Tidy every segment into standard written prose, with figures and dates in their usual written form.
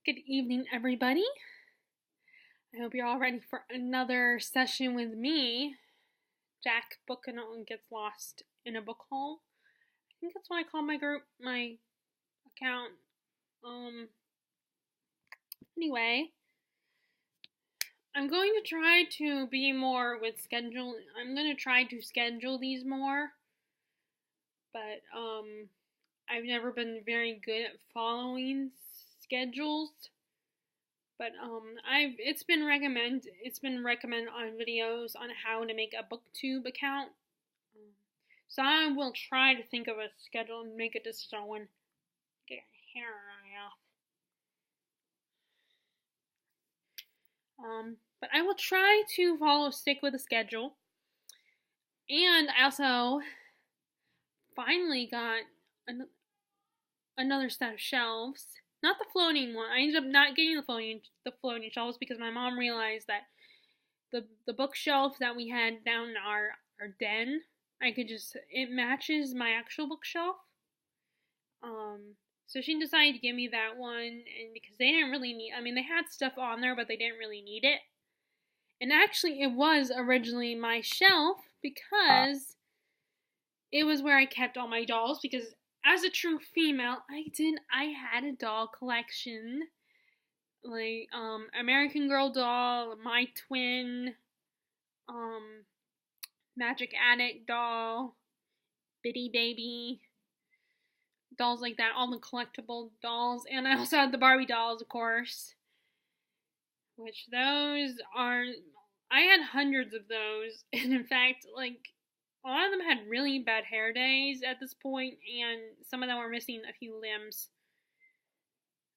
Good evening, everybody. I hope you're all ready for another session with me. Jack Bookanoon gets lost in a book hole. I think that's what I call my group, my account. Anyway, I'm going to try to be more with schedule. I'm going to try to schedule these more, but I've never been very good at following schedules. But it's been recommended on videos on how to make a BookTube account. So I will try to think of a schedule and make it just so when get your hair off. But I will try to stick with a schedule. And I also finally got another set of shelves. Not the floating one. I ended up not getting the floating shelves because my mom realized that the bookshelf that we had down in our den, it matches my actual bookshelf. So she decided to give me that one, and because they didn't really need, they had stuff on there, but they didn't really need it. And actually, it was originally my shelf because it was where I kept all my dolls, because as a true female, I had a doll collection. Like, American Girl doll, my twin, Magic Addict doll, Bitty Baby, dolls like that, all the collectible dolls. And I also had the Barbie dolls, of course. Which I had hundreds of those. And in fact, like, a lot of them had really bad hair days at this point, and some of them were missing a few limbs.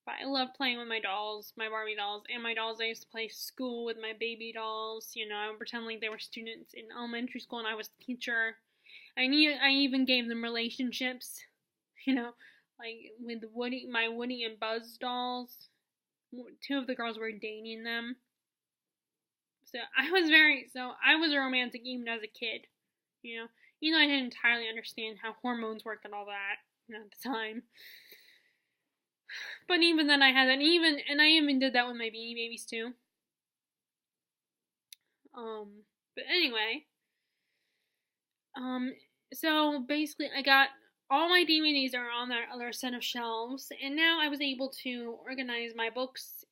But I love playing with my dolls, my Barbie dolls, and my dolls I used to play school with, my baby dolls. I would pretend like they were students in elementary school and I was the teacher. I even gave them relationships, like with my Woody and Buzz dolls. Two of the girls were dating them. So I was a romantic even as a kid. I didn't entirely understand how hormones work and all that at the time. But even then I had that, and I even did that with my Beanie Babies too. But anyway. So basically I got all my DVDs are on that other set of shelves, and now I was able to organize my books,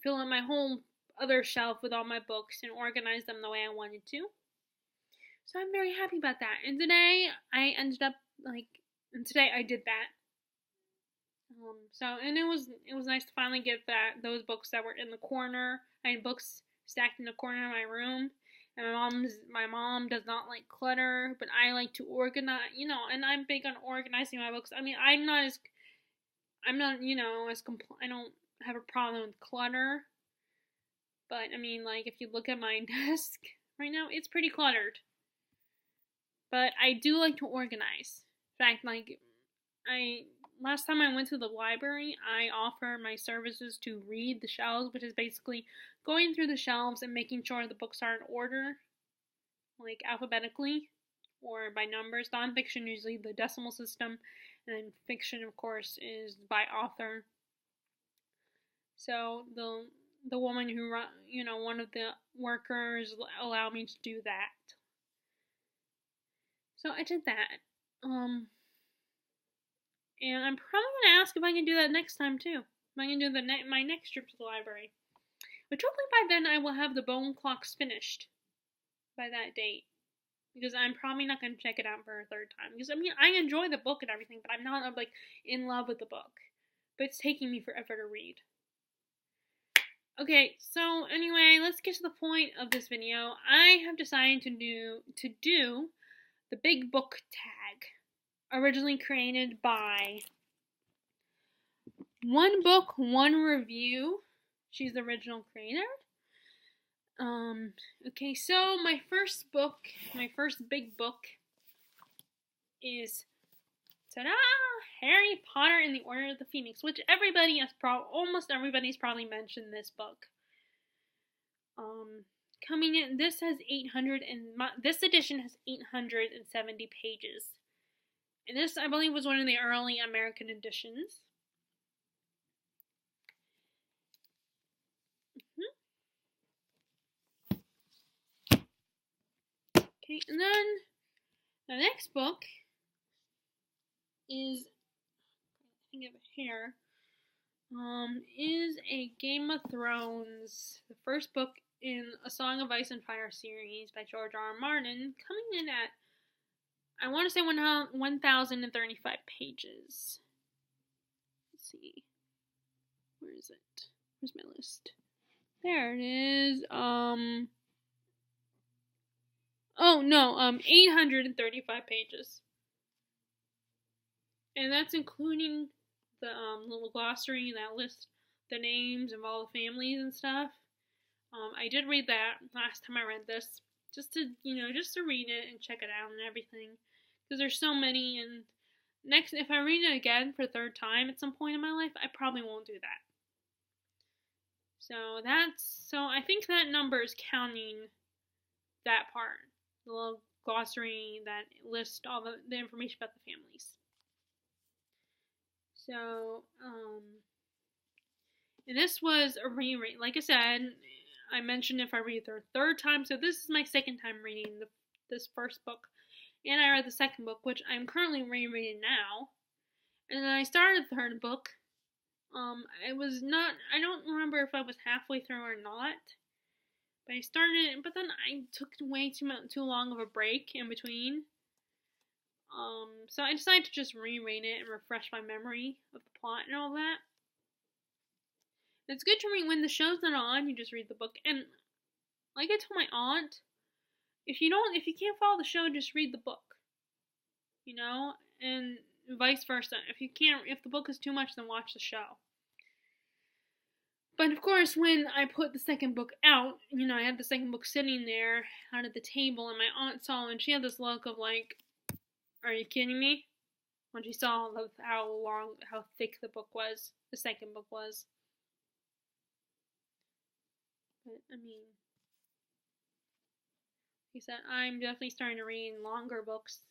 fill in my whole other shelf with all my books, and organize them the way I wanted to. So I'm very happy about that. And today I today I did that. And it was nice to finally get those books that were in the corner. I had books stacked in the corner of my room. And my mom does not like clutter, but I like to organize, and I'm big on organizing my books. I don't have a problem with clutter. But if you look at my desk right now, it's pretty cluttered. But I do like to organize. In fact, last time I went to the library, I offer my services to read the shelves, which is basically going through the shelves and making sure the books are in order, like alphabetically or by numbers. Nonfiction, usually the decimal system, and then fiction, of course, is by author. So the woman who one of the workers allowed me to do that. So I did that. And I'm probably going to ask if I can do that next time, too. If I can do my next trip to the library. Which hopefully by then I will have the Bone Clocks finished. By that date. Because I'm probably not going to check it out for a third time. Because, I enjoy the book and everything, but I'm not, in love with the book. But it's taking me forever to read. Okay, so anyway, let's get to the point of this video. I have decided to do the Big Book tag. Originally created by One Book, One Review. She's the original creator. Okay, so my first big book is, ta-da! Harry Potter and the Order of the Phoenix, which almost everybody's probably mentioned this book. Coming in, this edition has 870 pages. And this, I believe, was one of the early American editions. Okay, and then the next book is, I think of it here, is a Game of Thrones, the first book in A Song of Ice and Fire series by George R. R. Martin, coming in at, I want to say 1,035 pages. Let's see. Where is it? Where's my list? There it is. 835 pages. And that's including the little glossary that lists the names of all the families and stuff. I did read that last time I read this, just to read it and check it out and everything, because there's so many. And next, if I read it again for a third time at some point in my life, I probably won't do that. So I think that number is counting that part, the little glossary that lists all the information about the families. So, and this was a reread. Like I said, I mentioned if I read it the third time, so this is my second time reading this first book. And I read the second book, which I'm currently rereading now. And then I started the third book. I don't remember if I was halfway through or not. But I started, but then I took way too long of a break in between. So I decided to just reread it and refresh my memory of the plot and all that. It's good to read when the show's not on, you just read the book. And like I told my aunt, if you can't follow the show, just read the book. And vice versa. If the book is too much, then watch the show. But of course, when I put the second book out, I had the second book sitting there out at the table, and my aunt saw it, and she had this look of like, are you kidding me? When she saw how thick the second book was. But, like I said, I'm definitely starting to read longer books,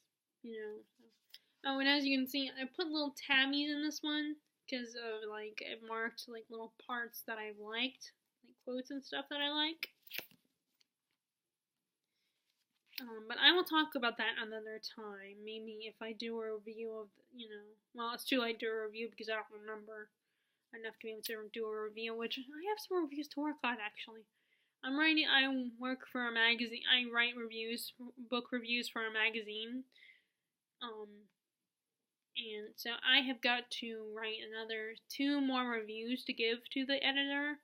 Oh, and as you can see, I put little tabbies in this one, because of, it marked, little parts that I've liked, quotes and stuff that I like. But I will talk about that another time. Maybe if I do a review of, well, it's too late to do a review because I don't remember enough to be able to do a review, which I have some reviews to work on, actually. I work for a magazine. I write book reviews for a magazine. And so I have got to write another 2 more reviews to give to the editor.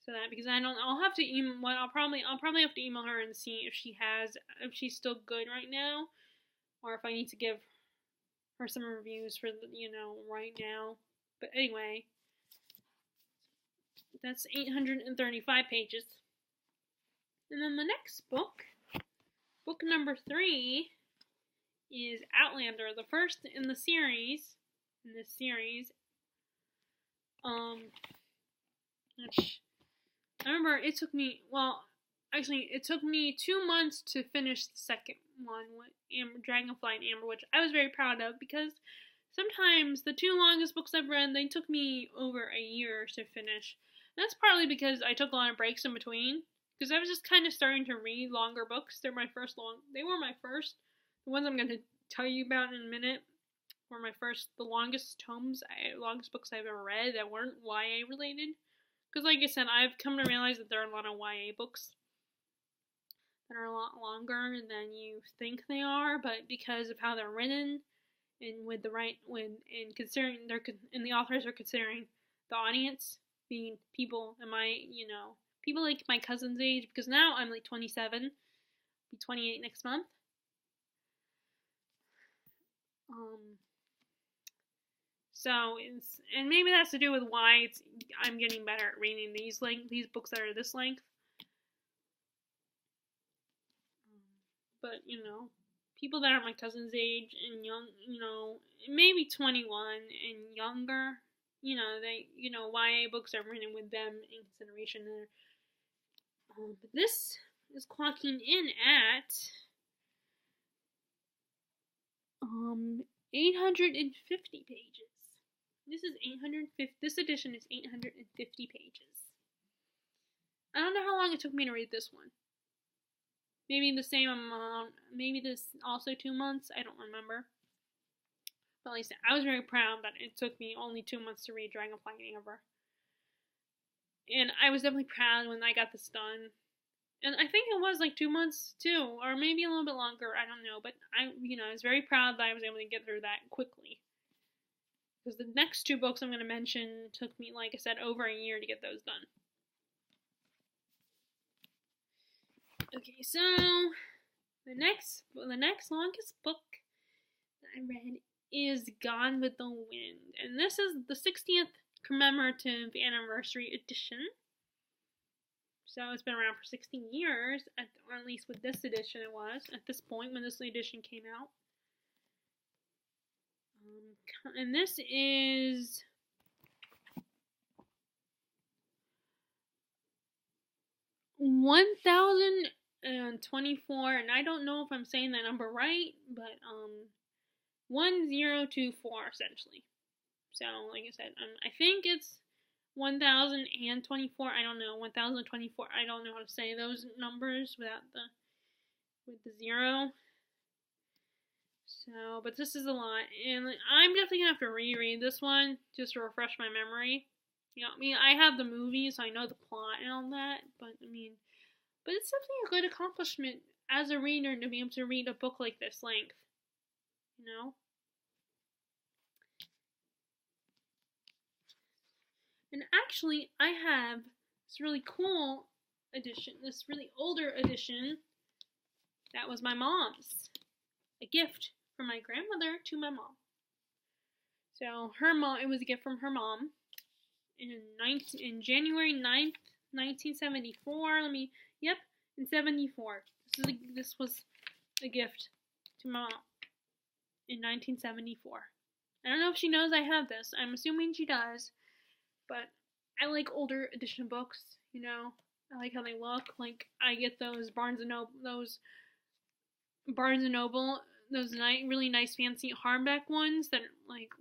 So that, because I'll have to email. Well, I'll probably have to email her and see if she's still good right now, or if I need to give her some reviews for right now. But anyway, that's 835 pages. And then the next book number 3, is Outlander, the first in this series. Which I remember it took me 2 months to finish the second one with Dragonfly and Amber, which I was very proud of, because sometimes the 2 longest books I've read, they took me over a year to finish. And that's partly because I took a lot of breaks in between, because I was just kind of starting to read longer books. The ones I'm going to tell you about in a minute were the longest books I've ever read that weren't YA related. Because like I said, I've come to realize that there are a lot of YA books that are a lot longer than you think they are, but because of how they're written, and and the authors are considering the audience being people people like my cousin's age, because now I'm 27, be 28 next month. And maybe that's to do with why I'm getting better at reading these books that are this length. But people that are my cousin's age and young, maybe 21 and younger, YA books are written with them in consideration there. But this is clocking in at 850 pages. This edition is 850 pages. I don't know how long it took me to read this one. Maybe the same amount. Maybe this also 2 months. I don't remember. But at least I was very proud that it took me only 2 months to read Dragonfly Gang Ever. And I was definitely proud when I got this done. And I think it was like 2 months too, or maybe a little bit longer. I don't know, but I was very proud that I was able to get through that quickly. Because the next two books I'm going to mention took me, like I said, over a year to get those done. Okay, so the next longest book that I read is Gone with the Wind, and this is the 60th commemorative anniversary edition. So it's been around for 16 years, or at least with this edition it was, at this point when this edition came out. And this is 1024, and I don't know if I'm saying that number right, but 1024 essentially. So like I said, I think it's 1024. I don't know, 1024. I don't know how to say those numbers with the zero. So, but this is a lot, and I'm definitely gonna have to reread this one just to refresh my memory. I have the movie, so I know the plot and all that, but it's definitely a good accomplishment as a reader to be able to read a book like this length. And actually, I have this really cool edition, this really older edition, that was my mom's. A gift from my grandmother to my mom. So it was a gift from her mom in January 9th, 1974. In 74. This was a gift to my mom in 1974. I don't know if she knows I have this. I'm assuming she does. But I like older edition books, I like how they look. Like, I get those Barnes & Noble, those really nice fancy hardback ones that are like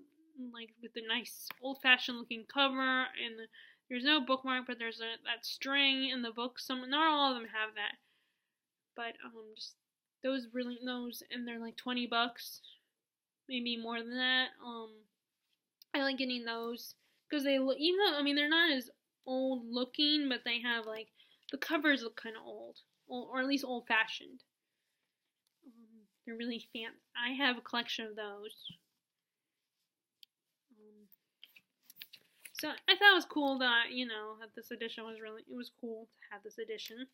with the nice old-fashioned looking cover, and there's no bookmark, but there's that string in the book. Not all of them have that, but just those, and they're like $20, maybe more than that. I like getting those because they look, even though they're not as old looking, but they have like the covers look kind of old, or at least old-fashioned. They're really fancy. I have a collection of those. So I thought it was cool that, that this edition it was cool to have this edition.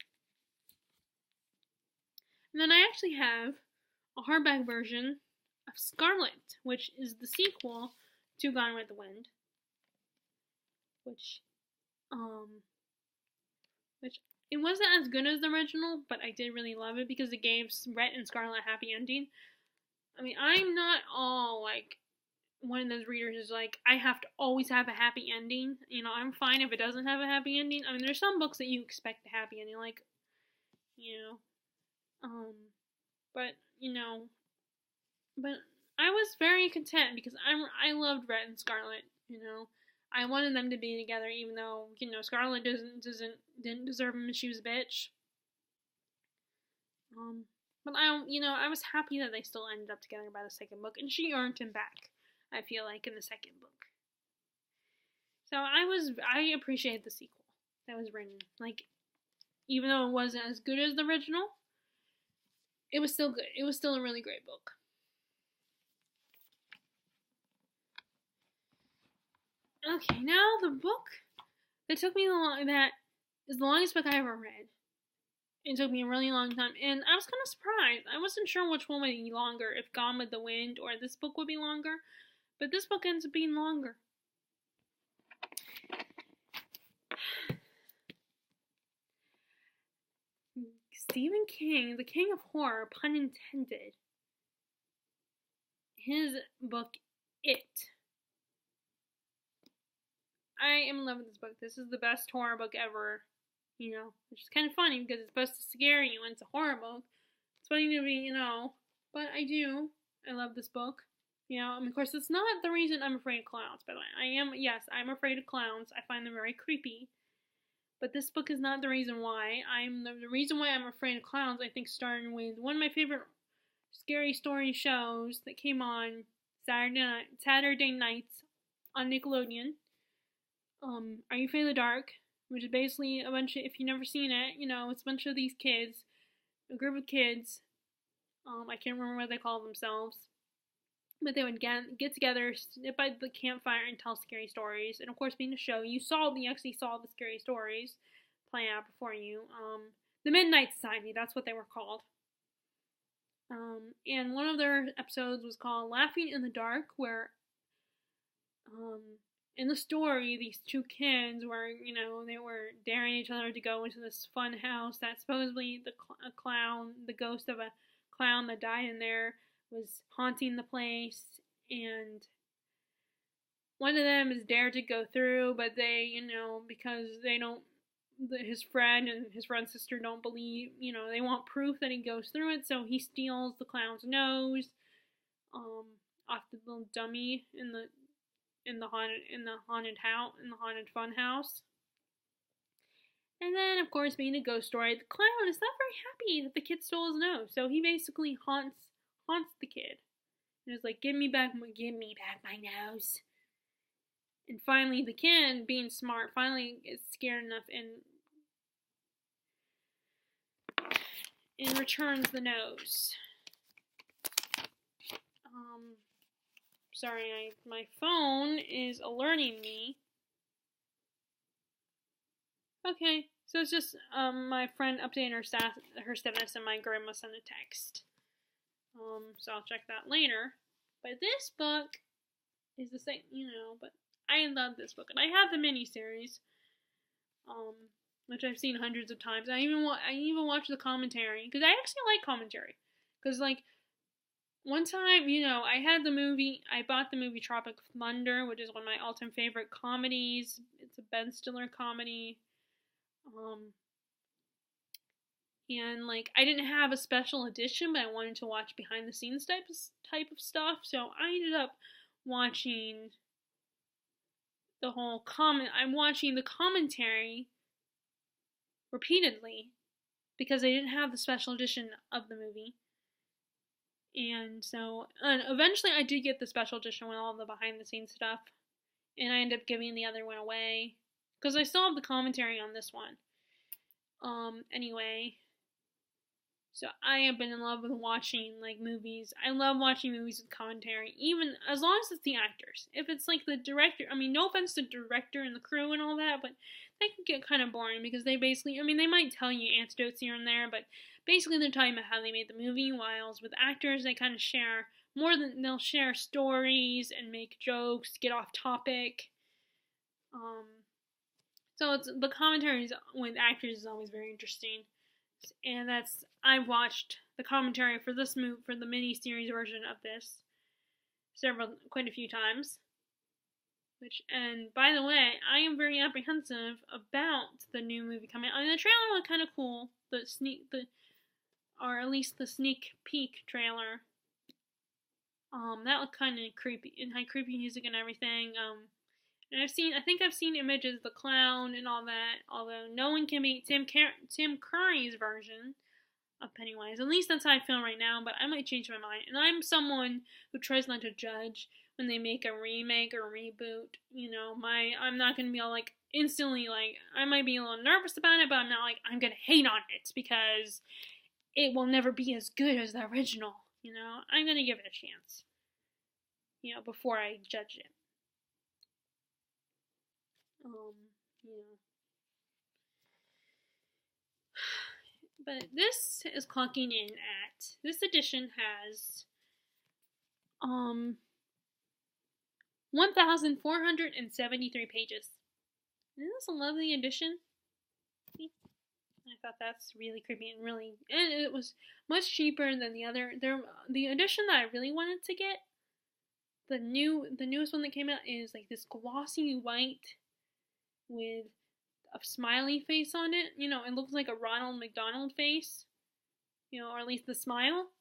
And then I actually have a hardback version of Scarlet, which is the sequel to Gone with the Wind. Which it wasn't as good as the original, but I did really love it because it gave Rhett and Scarlet a happy ending. I'm not all like one of those readers is like, I have to always have a happy ending. I'm fine if it doesn't have a happy ending. There's some books that you expect a happy ending, like, but I was very content because I loved Rhett and Scarlet. I wanted them to be together, even though Scarlet didn't deserve him. She was a bitch. But I was happy that they still ended up together by the second book, and she earned him back, I feel like, in the second book. So I appreciate the sequel that was written. Like, even though it wasn't as good as the original, it was still good. It was still a really great book. Okay, now the book that took me that is the longest book I ever read. It took me a really long time, and I was kind of surprised. I wasn't sure which one would be longer, if Gone with the Wind or this book would be longer, but this book ends up being longer. Stephen King, the king of horror, pun intended. His book, It. I am in love with this book. This is the best horror book ever. Which is kind of funny because it's supposed to scare you and it's a horror book. It's funny to be, but I do. I love this book. Of course, it's not the reason I'm afraid of clowns, by the way. I'm afraid of clowns. I find them very creepy. But this book is not the reason why. The reason why I'm afraid of clowns, I think, started with one of my favorite scary story shows that came on Saturday nights on Nickelodeon. Are You Afraid of the Dark? Which is basically a bunch of, if you've never seen it, it's a bunch of these kids, a group of kids. I can't remember what they call themselves, but they would get together, sit by the campfire, and tell scary stories. And of course, being a show, you actually saw the scary stories playing out before you. The Midnight Society, that's what they were called. And one of their episodes was called Laughing in the Dark, where in the story, these two kids were, they were daring each other to go into this fun house that supposedly the ghost of a clown that died in there was haunting the place, and one of them is dared to go through, but they, because they don't, his friend and his friend's sister don't believe, they want proof that he goes through it, so he steals the clown's nose, off the little dummy in the haunted fun house. And then, of course, being a ghost story, the clown is not very happy that the kid stole his nose, so he basically haunts the kid. And is like, give me back my nose. And finally, the kid, being smart, finally is scared enough and returns the nose. Sorry, my phone is alerting me. Okay, so it's just my friend updating her status, and my grandma sent a text. So I'll check that later. But this book is the same, but I love this book, and I have the miniseries, which I've seen hundreds of times. I even watch the commentary, because I actually like commentary, because one time, I bought the movie Tropic Thunder, which is one of my all-time favorite comedies. It's a Ben Stiller comedy. And I didn't have a special edition, but I wanted to watch behind the scenes type of stuff, so I ended up watching I'm watching the commentary repeatedly because I didn't have the special edition of the movie. And so, eventually I did get the special edition with all the behind the scenes stuff, and I ended up giving the other one away because I still have the commentary on this one. Anyway, so I have been in love with watching movies. I love watching movies with commentary, even as long as it's the actors. If it's the director, no offense to the director and the crew and all that, but that can get kind of boring because they basically, they might tell you anecdotes here and there, but basically they're talking about how they made the movie, while with actors they kind of share more than, they'll share stories and make jokes, get off topic. So it's the commentaries with actors is always very interesting, and I've watched the commentary for this movie, for the mini-series version of this, quite a few times. And by the way, I am very apprehensive about the new movie coming out. The trailer looked kind of cool, or at least the sneak peek trailer. That looked kind of creepy, and had creepy music and everything. And I think I've seen images of the clown and all that, although no one can be Tim Curry's version of Pennywise. At least that's how I feel right now, but I might change my mind. And I'm someone who tries not to judge when they make a remake or a reboot. I'm not going to be all instantly I might be a little nervous about it, but I'm not I'm going to hate on it because it will never be as good as the original. I'm going to give it a chance, before I judge it. But this is clocking in at, this edition has 1,473 pages. Isn't this a lovely edition? I thought that's really creepy and it was much cheaper than the other. The edition that I really wanted to get, the newest one that came out, is this glossy white with a smiley face on it. It looks like a Ronald McDonald face, or at least the smile,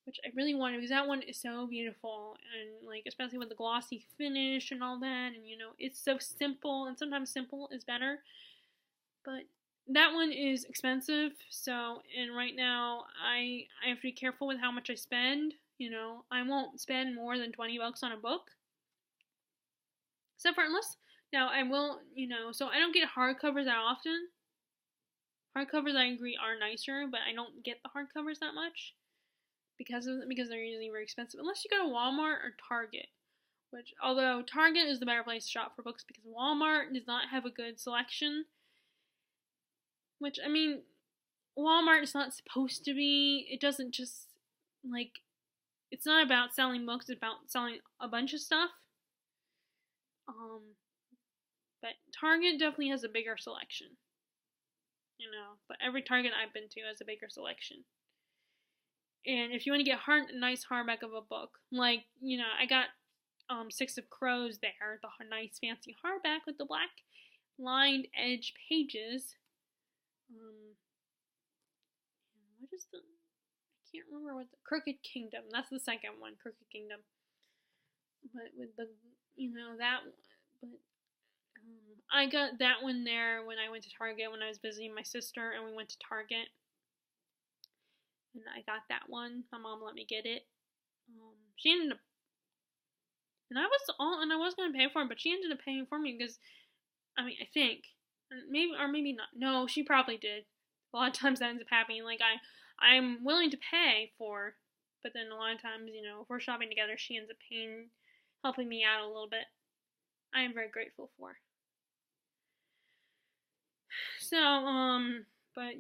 which I really wanted because that one is so beautiful, and especially with the glossy finish and all that, and it's so simple, and sometimes simple is better. But that one is expensive, so, and right now I have to be careful with how much I spend. I won't spend more than $20 on a book. Except for unless, now I will, so I don't get hardcovers that often. Hardcovers, I agree, are nicer, but I don't get the hardcovers that much because they're usually very expensive. Unless you go to Walmart or Target, which, although Target is the better place to shop for books because Walmart does not have a good selection. Which, I mean, Walmart is not supposed to be. It doesn't just, like, it's not about selling books, it's about selling a bunch of stuff. But Target definitely has a bigger selection. But every Target I've been to has a bigger selection. And if you want to get a nice hardback of a book, like, I got Six of Crows there, the nice fancy hardback with the black lined edge pages. What is I can't remember what Crooked Kingdom. That's the second one, Crooked Kingdom. But with the, that, but I got that one there when I went to Target when I was visiting my sister, and we went to Target, and I got that one. My mom let me get it. She ended up, and I was gonna pay for it, but she ended up paying for me because, I think, maybe not. No, she probably did. A lot of times that ends up happening. Like I'm willing to pay for, but then a lot of times, if we're shopping together, she ends up helping me out a little bit. I am very grateful for. So, but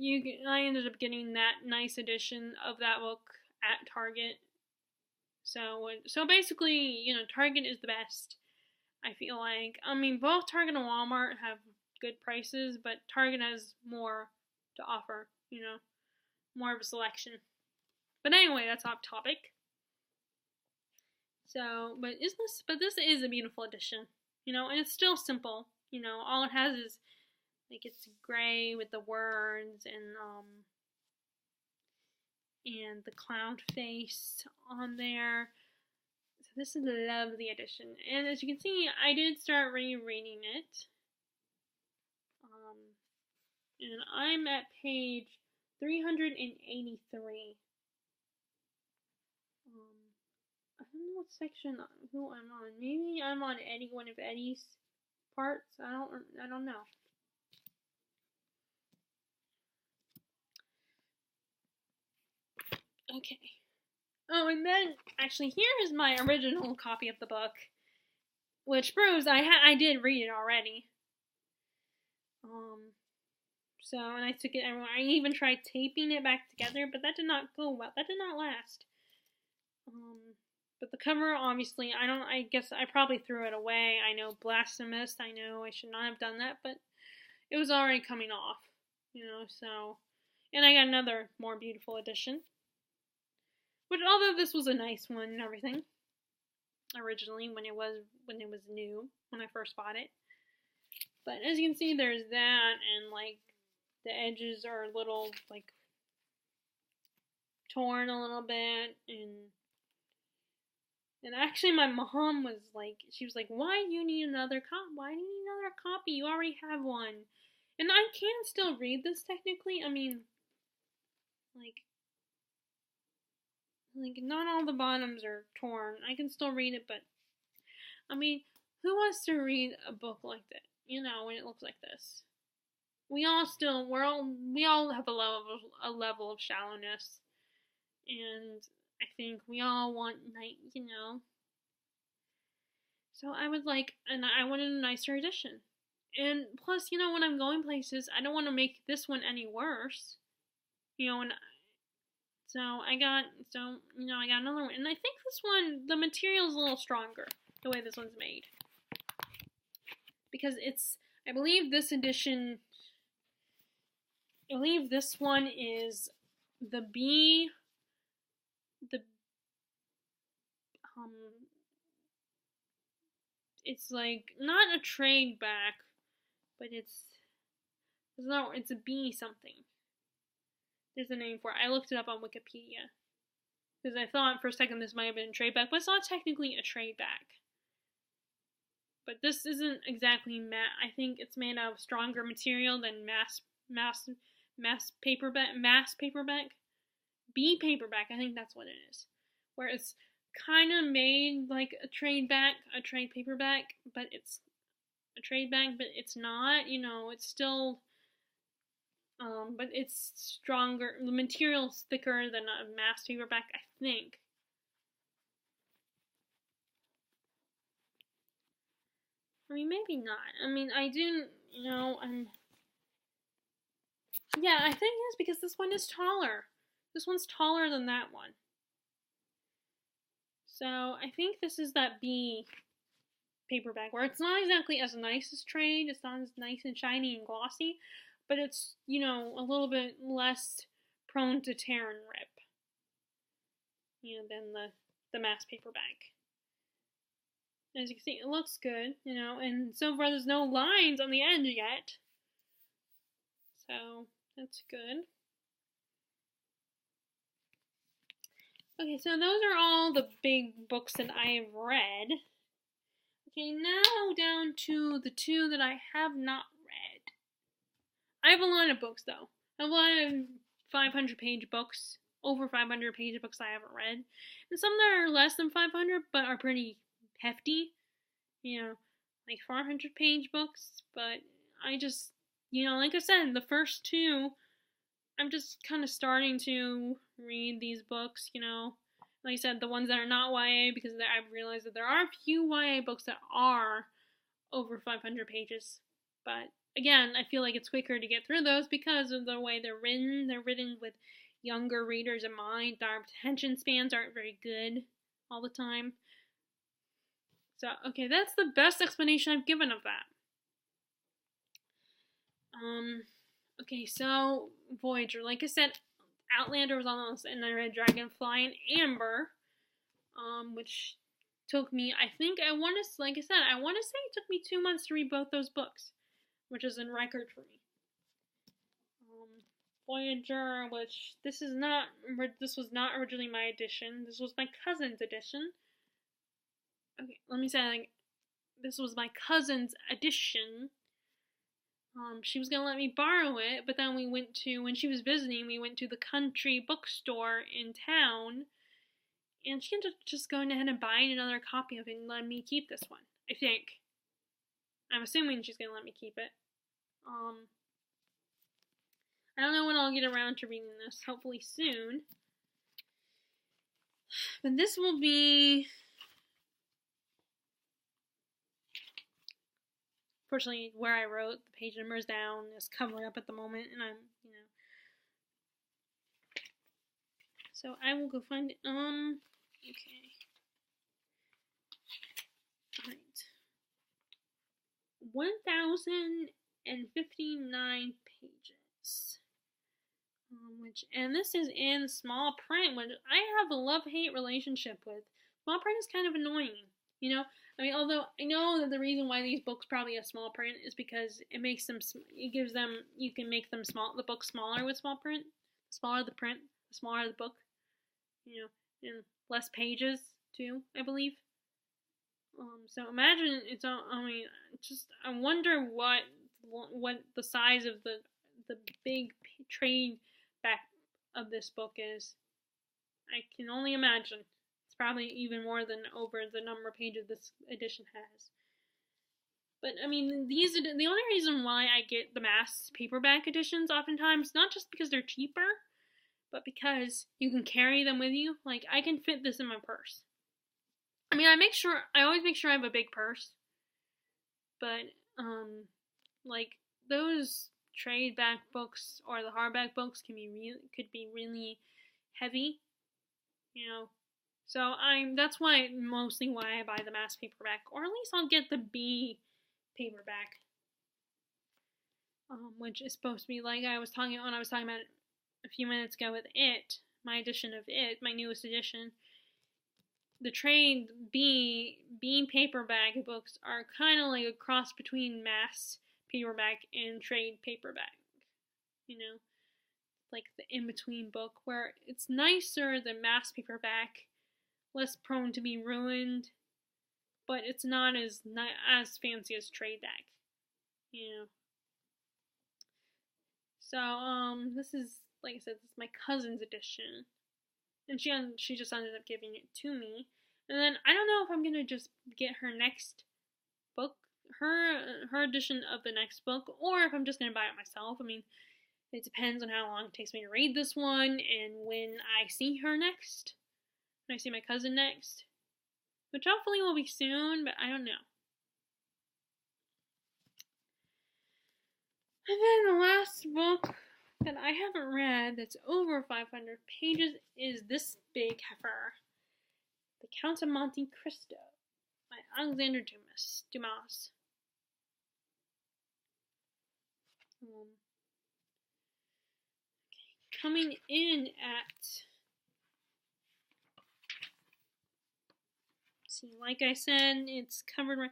I ended up getting that nice edition of that book at Target. So basically, Target is the best. I feel like. Both Target and Walmart have good prices, but Target has more to offer, more of a selection. But anyway, that's off topic. So, but this is a beautiful edition, and it's still simple. All it has is, like, it's gray with the words and the clown face on there. So this is a lovely edition. And as you can see, I did start rereading it. And I'm at page 383. I don't know what section who I'm on. Maybe I'm on one of Eddie's parts. I don't know. Okay. Oh, and then actually here is my original copy of the book, which proves I did read it already. So, and I took it everywhere. I even tried taping it back together, but that did not go well. That did not last. But the cover, obviously, I guess I probably threw it away. I know, blasphemous. I know I should not have done that, but it was already coming off, so. And I got another more beautiful edition. Which, although this was a nice one and everything, originally, when it was new, when I first bought it. But as you can see, there's that, and, like, the edges are a little, like, torn a little bit, and actually my mom was like, she was like, why do you need another copy? Why do you need another copy? You already have one. And I can still read this technically. Like not all the bottoms are torn. I can still read it, but who wants to read a book like that? When it looks like this. We all have a level of shallowness, and I think we all want So I wanted a nicer edition. And plus, when I'm going places, I don't want to make this one any worse. So I got another one. And I think this one, the material's a little stronger, the way this one's made. Because I believe this one is it's like not a trade back, but it's a B something. There's a name for it. I looked it up on Wikipedia because I thought for a second this might have been a trade back, but it's not technically a trade back. But this isn't exactly matte. I think it's made out of stronger material than mass paperback. B paperback, I think that's what it is. Where it's kind of made like a trade paperback, but it's a trade back, but it's not. It's still, but it's stronger. The material's thicker than a mass paperback, I think. I mean, maybe not. I mean, I do, yeah, I think it's because this one is taller. This one's taller than that one. So, I think this is that B paperback, where it's not exactly as nice as trade, it's not as nice and shiny and glossy, but it's, a little bit less prone to tear and rip, than the mass paperback. As you can see, it looks good, and so far there's no lines on the end yet. So, that's good. Okay, so those are all the big books that I have read. Okay, now down to the two that I have not read. I have a lot of books, though. A lot of 500-page books, over 500-page books I haven't read. And some that are less than 500, but are pretty hefty. Like 400-page books. But I just, like I said, the first two, I'm just kind of starting to read these books, Like I said, the ones that are not YA, because I've realized that there are a few YA books that are over 500 pages. But again, I feel like it's quicker to get through those because of the way they're written. They're written with younger readers in mind. Our attention spans aren't very good all the time. So, okay, that's the best explanation I've given of that. Okay, so Voyager. Like I said, Outlander was on this, and I read Dragonfly and Amber, which took me, I think, I want to say it took me 2 months to read both those books, which is a record for me. Voyager, which this was not originally my edition. This was my cousin's edition. Okay, let me say this was my cousin's edition. She was gonna let me borrow it, but then when she was visiting, we went to the country bookstore in town, and she ended up just going ahead and buying another copy of it and letting me keep this one. I think. I'm assuming she's gonna let me keep it. I don't know when I'll get around to reading this. Hopefully soon. But this will be. Fortunately, where I wrote, the page number is down, it's covered up at the moment, and I'm, So I will go find it. Okay. Alright. 1,059 pages. And this is in small print, which I have a love-hate relationship with. Small print is kind of annoying, although I know that the reason why these books probably have small print is because you can make them the book smaller with small print. The smaller the print, the smaller the book. And less pages too, I believe. So imagine I wonder what the size of the big trade back of this book is. I can only imagine. It's probably even more than over the number of pages this edition has. But the only reason why I get the mass paperback editions oftentimes, not just because they're cheaper, but because you can carry them with you. Like, I can fit this in my purse. I always make sure I have a big purse. But, those trade back books or the hardback books could be really heavy, So that's mostly why I buy the mass paperback, or at least I'll get the B paperback, which is supposed to be like I was talking about a few minutes ago with It, my edition of It, my newest edition. The trade B paperback books are kind of like a cross between mass paperback and trade paperback, like the in-between book where it's nicer than mass paperback, less prone to be ruined, but it's not as fancy as Trade Deck, you know. So this is, like I said, this is my cousin's edition, and she just ended up giving it to me. And then I don't know if I'm gonna just get her next book, her edition of the next book, or if I'm just gonna buy it myself. I mean, it depends on how long it takes me to read this one and when I see her next. When I see my cousin next, which hopefully will be soon, but I don't know. And then the last book that I haven't read that's over 500 pages is this big heifer, The Count of Monte Cristo by Alexander Dumas. Coming in at, see, like I said, it's covered right.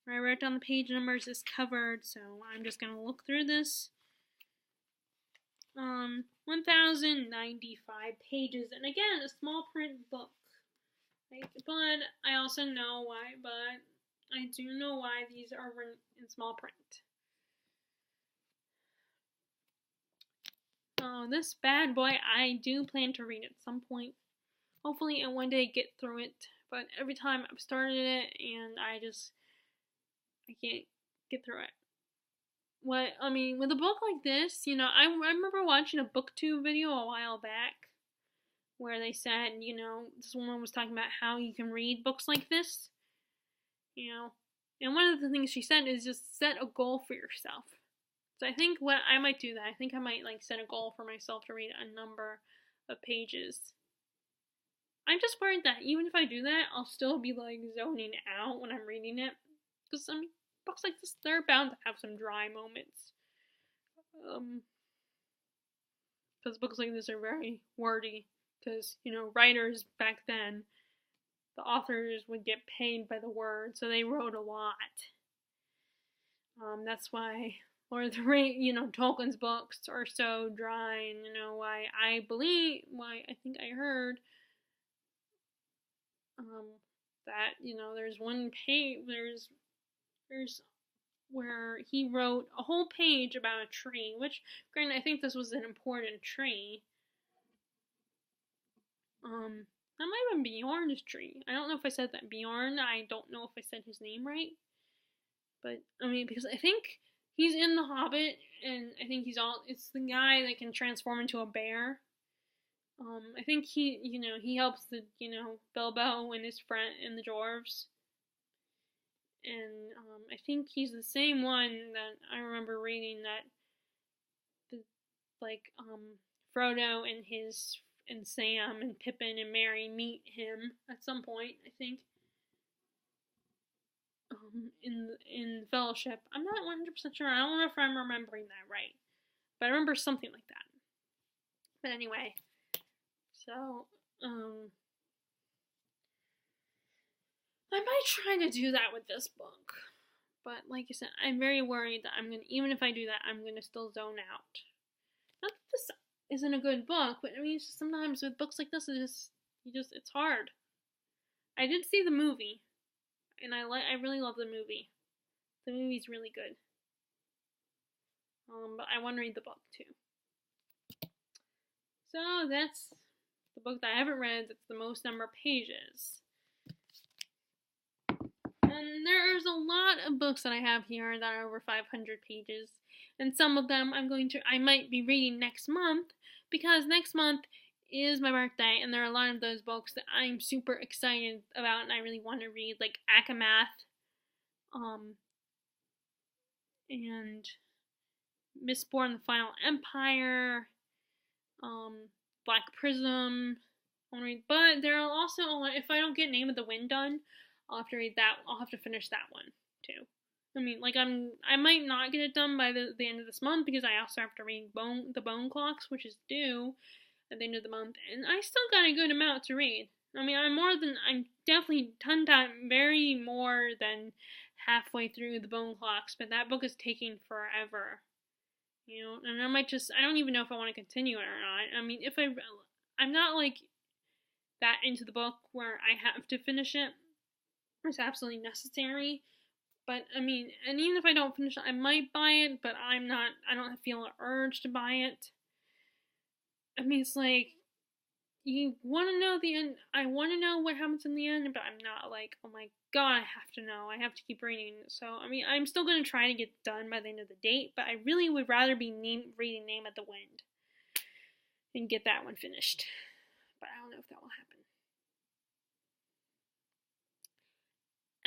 Where I wrote down the page numbers is covered, so I'm just gonna look through this. 1,095 pages, and again, a small print book. Right? But I also know why. But I do know why these are written in small print. This bad boy, I do plan to read at some point. Hopefully, and one day get through it. But every time I've started it, and I can't get through it. With a book like this, you know, I remember watching a BookTube video a while back where they said, you know, this woman was talking about how you can read books like this, you know, and one of the things she said is just set a goal for yourself. So I think what I might do that. I think I might set a goal for myself to read a number of pages. I'm just worried that even if I do that, I'll still be zoning out when I'm reading it, because books like this, they're bound to have some dry moments. Because books like this are very wordy. Because, you know, writers back then, the authors would get paid by the word, so they wrote a lot. That's why Lord of the Rings, you know, Tolkien's books are so dry, and, you know, why I think I heard that, you know, there's one page, there's where he wrote a whole page about a tree, which, granted, I think this was an important tree. That might have been Bjorn's tree. I don't know if I said that. Bjorn, I don't know if I said his name right. But, because I think he's in The Hobbit, and I think it's the guy that can transform into a bear. I think he helps Bilbo and his friend and the dwarves. And, I think he's the same one that I remember reading that Frodo and Sam and Pippin and Merry meet him at some point, I think. In Fellowship. I'm not 100% sure. I don't know if I'm remembering that right. But I remember something like that. But anyway. So, I might try to do that with this book. But like I said, I'm very worried that even if I do that, I'm gonna still zone out. Not that this isn't a good book, but it's just sometimes with books like this, it's hard. I did see the movie, and I really love the movie. The movie's really good. But I want to read the book too. So that's the book that I haven't read. That's the most number of pages. And there's a lot of books that I have here that are over 500 pages. And some of them I might be reading next month, because next month is my birthday, and there are a lot of those books that I'm super excited about and I really want to read, like ACOMAF, and Mistborn: The Final Empire, Black Prism. But there are also if I don't get Name of the Wind done, I'll have to read that. I'll have to finish that one too. I might not get it done by the end of this month, because I also have to read the Bone Clocks, which is due at the end of the month, and I still got a good amount to read. I'm definitely very more than halfway through the Bone Clocks, but that book is taking forever. You know, and I don't even know if I want to continue it or not. I'm not that into the book where I have to finish it. It's absolutely necessary. But I mean, and even if I don't finish it, I might buy it, but I don't feel an urge to buy it. I mean, it's like, you want to know the end. I want to know what happens in the end, but I'm not like, oh my god, I have to know. I have to keep reading. So, I mean, I'm still going to try to get done by the end of the date, but I really would rather be reading Name at the Wind and get that one finished. But I don't know if that will happen.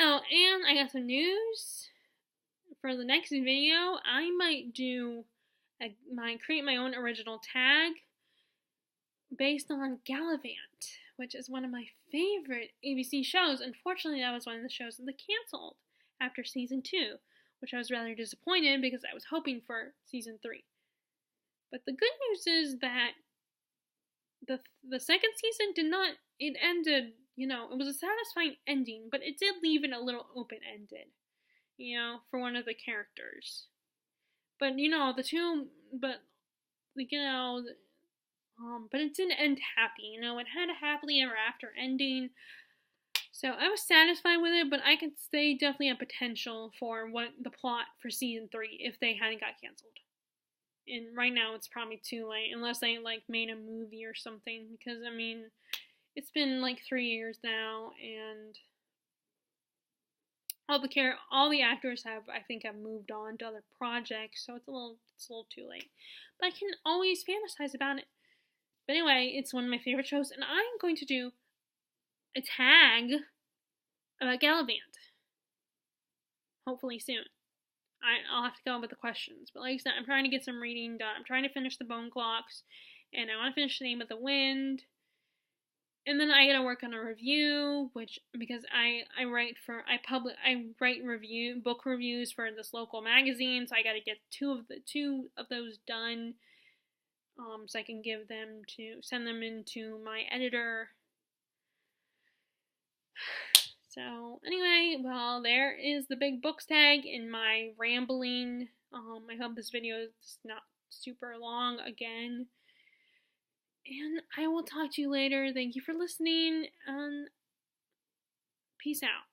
Oh, and I got some news. For the next video, I might create my own original tag based on Gallivant, which is one of my favorite ABC shows. Unfortunately, that was one of the shows that canceled after season 2, which I was rather disappointed because I was hoping for season 3. But the good news is that the second season did not, it ended, it was a satisfying ending, but it did leave it a little open-ended, for one of the characters. But, but it didn't end happy, it had a happily ever after ending. So I was satisfied with it, but I could say definitely a potential for what the plot for season 3 if they hadn't got canceled. And right now it's probably too late, unless they made a movie or something, because I mean, it's been 3 years now, and all the actors have moved on to other projects, so it's a little too late. But I can always fantasize about it. But anyway, it's one of my favorite shows, and I'm going to do a tag about Gallivant. Hopefully soon. I'll have to go with the questions. But like I said, I'm trying to get some reading done. I'm trying to finish the Bone Clocks, and I want to finish the Name of the Wind. And then I gotta work on a review, because I write book reviews for this local magazine, so I gotta get two of those done, so I can send them into my editor. So anyway, well, there is the big books tag in my rambling. I hope this video is not super long again. And I will talk to you later. Thank you for listening, and peace out.